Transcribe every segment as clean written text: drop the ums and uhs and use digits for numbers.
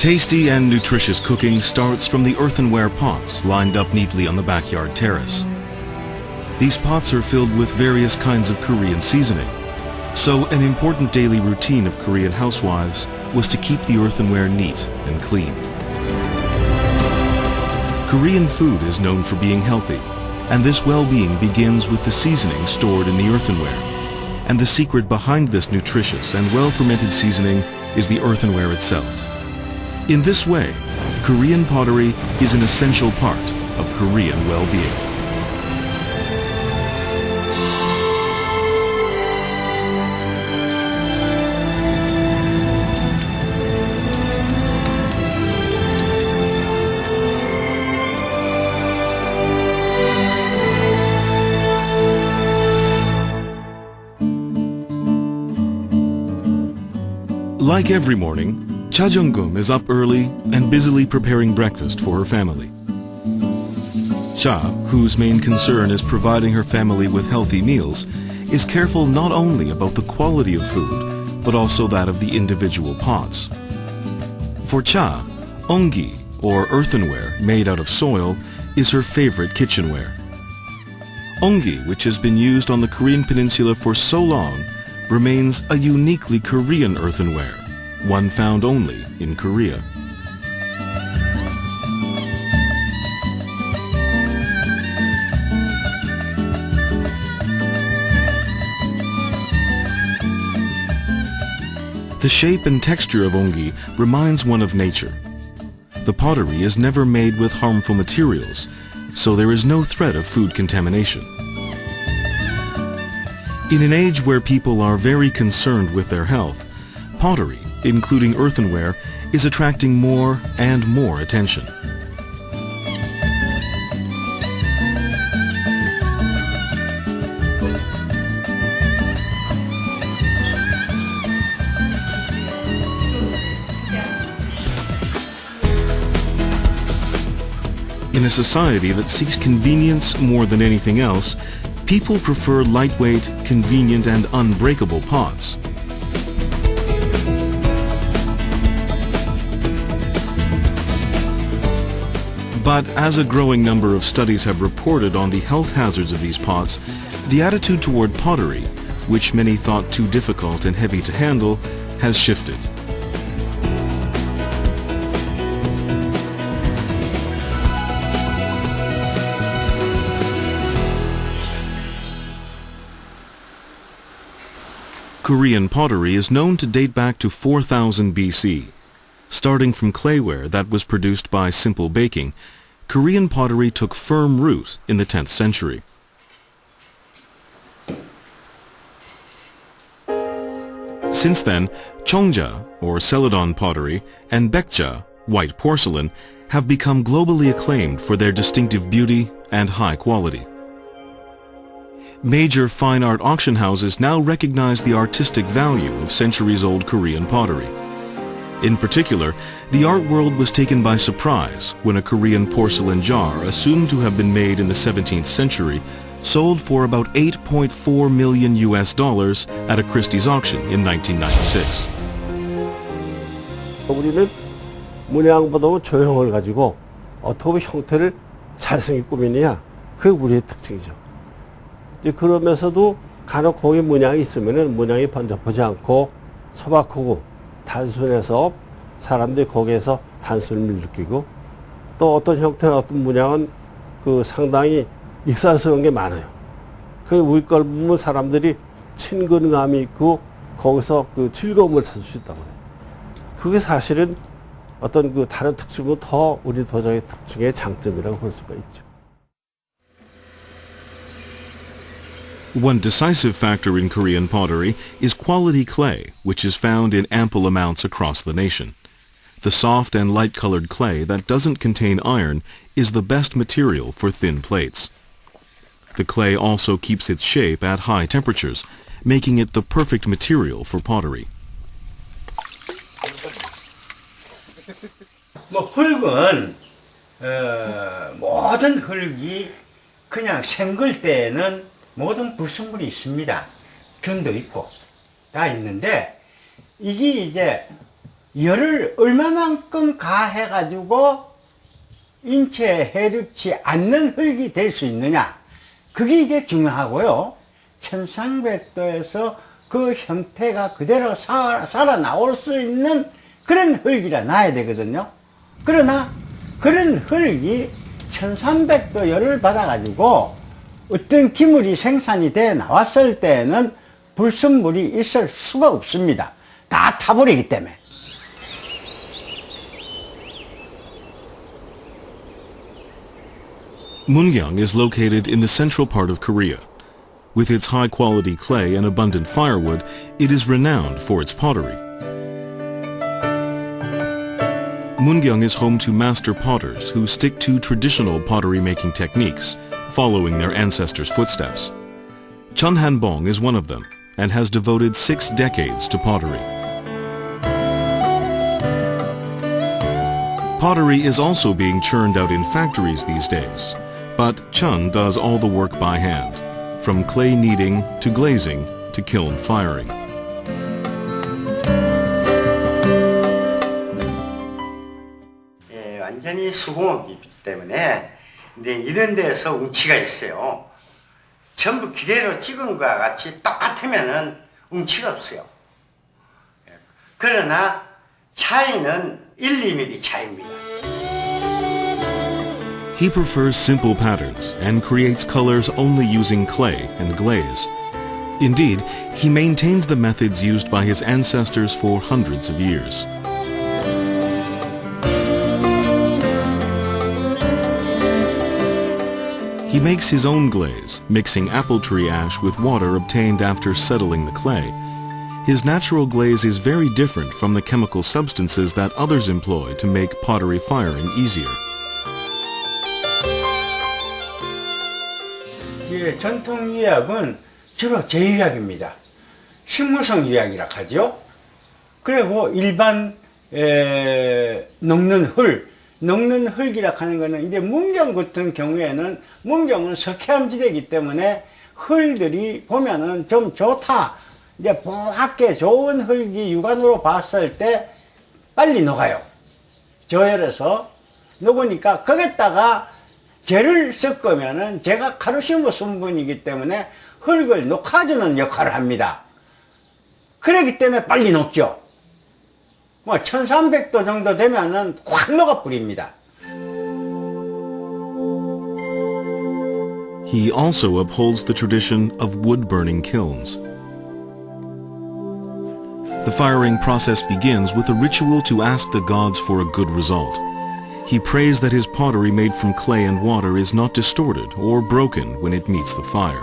Tasty and nutritious cooking starts from the earthenware pots lined up neatly on the backyard terrace. These pots are filled with various kinds of Korean seasoning. So an important daily routine of Korean housewives was to keep the earthenware neat and clean. Korean food is known for being healthy, and this well-being begins with the seasoning stored in the earthenware. And the secret behind this nutritious and well-fermented seasoning is the earthenware itself. In this way, Korean pottery is an essential part of Korean well-being. Like every morning, Cha Jung-gum is up early and busily preparing breakfast for her family. Cha, whose main concern is providing her family with healthy meals, is careful not only about the quality of food, but also that of the individual pots. For Cha, ongi, or earthenware made out of soil, is her favorite kitchenware. Ongi, which has been used on the Korean peninsula for so long, remains a uniquely Korean earthenware, one found only in Korea. The shape and texture of ongi reminds one of nature. The pottery is never made with harmful materials, so there is no threat of food contamination. In an age where people are very concerned with their health, pottery, including earthenware, is attracting more and more attention. In a society that seeks convenience more than anything else, people prefer lightweight, convenient, and unbreakable pots. But as a growing number of studies have reported on the health hazards of these pots, the attitude toward pottery, which many thought too difficult and heavy to handle, has shifted. Korean pottery is known to date back to 4000 BC. Starting from clayware that was produced by simple baking, Korean pottery took firm root in the 10th century. Since then, Cheongja, or Celadon pottery, and Baekja, white porcelain, have become globally acclaimed for their distinctive beauty and high quality. Major fine art auction houses now recognize the artistic value of centuries-old Korean pottery. In particular, the art world was taken by surprise when a Korean porcelain jar assumed to have been made in the 17th century sold for about $8.4 million at a Christie's auction in 1996. 우리는 문양보다 조형을 가지고 어떻게 형태를 잘생기게 꾸미느냐, 그게 우리의 특징이죠. 그러면서도 간혹 거기 문양이 있으면은 문양이 번잡하지 않고 소박하고 단순해서 사람들이 거기에서 단순함을 느끼고, 또 어떤 형태나 어떤 문양은 그 상당히 익살스러운 게 많아요. 그 우리 걸 보면 사람들이 친근감이 있고 거기서 그 즐거움을 찾을 수 있다고 해요. 그게 사실은 어떤 그 다른 특징은 더 우리 도자기 특징의 장점이라고 볼 수가 있죠. One decisive factor in Korean pottery is quality clay, which is found in ample amounts across the nation. The soft and light-colored clay that doesn't contain iron is the best material for thin plates. The clay also keeps its shape at high temperatures, making it the perfect material for pottery. 흙은 모든 흙이 그냥 생글 때는 모든 불순물이 있습니다. 균도 있고 다 있는데, 이게 이제 열을 얼마만큼 가해가지고 인체에 해롭지 않는 흙이 될 수 있느냐. 그게 이제 중요하고요. 1300도에서 그 형태가 그대로 살아나올 수 있는 그런 흙이라 놔야 되거든요. 그러나 그런 흙이 1300도 열을 받아가지고 어떤 기물이 생산이 돼 나왔을 때는 불순물이 있을 수가 없습니다. 다 타버리기 때문에. Mungyang is located in the central part of Korea. With its high-quality clay and abundant firewood, it is renowned for its pottery. Mungyang is home to master potters who stick to traditional pottery-making techniques, following their ancestors' footsteps. Chun Hanbok is one of them, and has devoted 6 decades to pottery. Pottery is also being churned out in factories these days, but Chun does all the work by hand, from clay kneading to glazing to kiln firing. 예, 완전히 수공업이기 때문에 근데 이런 데서 웅치가 있어요. 전부 기계로 찍은 것과 같이 똑같으면은 웅치가 없어요. 그러나 차이는 1~2mm 차이입니다. He prefers simple patterns and creates colors only using clay and glaze. Indeed, he maintains the methods used by his ancestors for hundreds of years. He makes his own glaze, mixing apple tree ash with water obtained after settling the clay. His natural glaze is very different from the chemical substances that others employ to make pottery firing easier. 전통 유약은 주로 제유약입니다. 식물성 유약이라 하죠. 그리고 일반 녹는 흙이라 하는 거는 이제 문경 같은 경우에는 문경은 석회암지대이기 때문에 흙들이 보면은 좀 좋다. 이제 보합게 좋은 흙이 육안으로 봤을 때 빨리 녹아요. 저열해서 녹으니까 거기다가 재를 섞으면은 제가 칼슘 성분이기 때문에 흙을 녹아주는 역할을 합니다. 그렇기 때문에 빨리 녹죠. 뭐 1300도 정도 되면은 확 녹아버립니다. He also upholds the tradition of wood-burning kilns. The firing process begins with a ritual to ask the gods for a good result. He prays that his pottery made from clay and water is not distorted or broken when it meets the fire.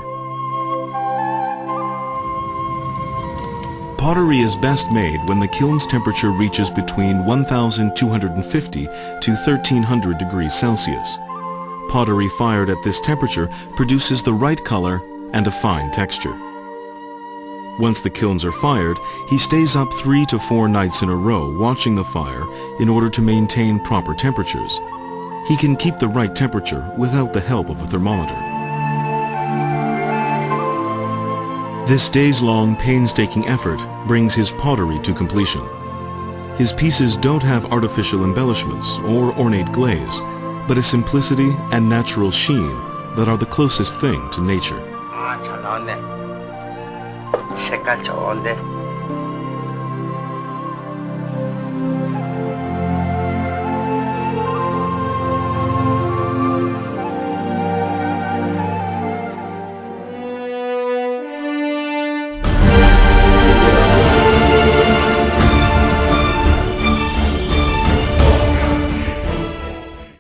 Pottery is best made when the kiln's temperature reaches between 1,250 to 1,300 degrees Celsius. Pottery fired at this temperature produces the right color and a fine texture. Once the kilns are fired, he stays up 3 to 4 nights in a row watching the fire in order to maintain proper temperatures. He can keep the right temperature without the help of a thermometer. This days-long painstaking effort brings his pottery to completion. His pieces don't have artificial embellishments or ornate glaze, but a simplicity and natural sheen that are the closest thing to nature. 잘 나왔네. 색깔 좋은데.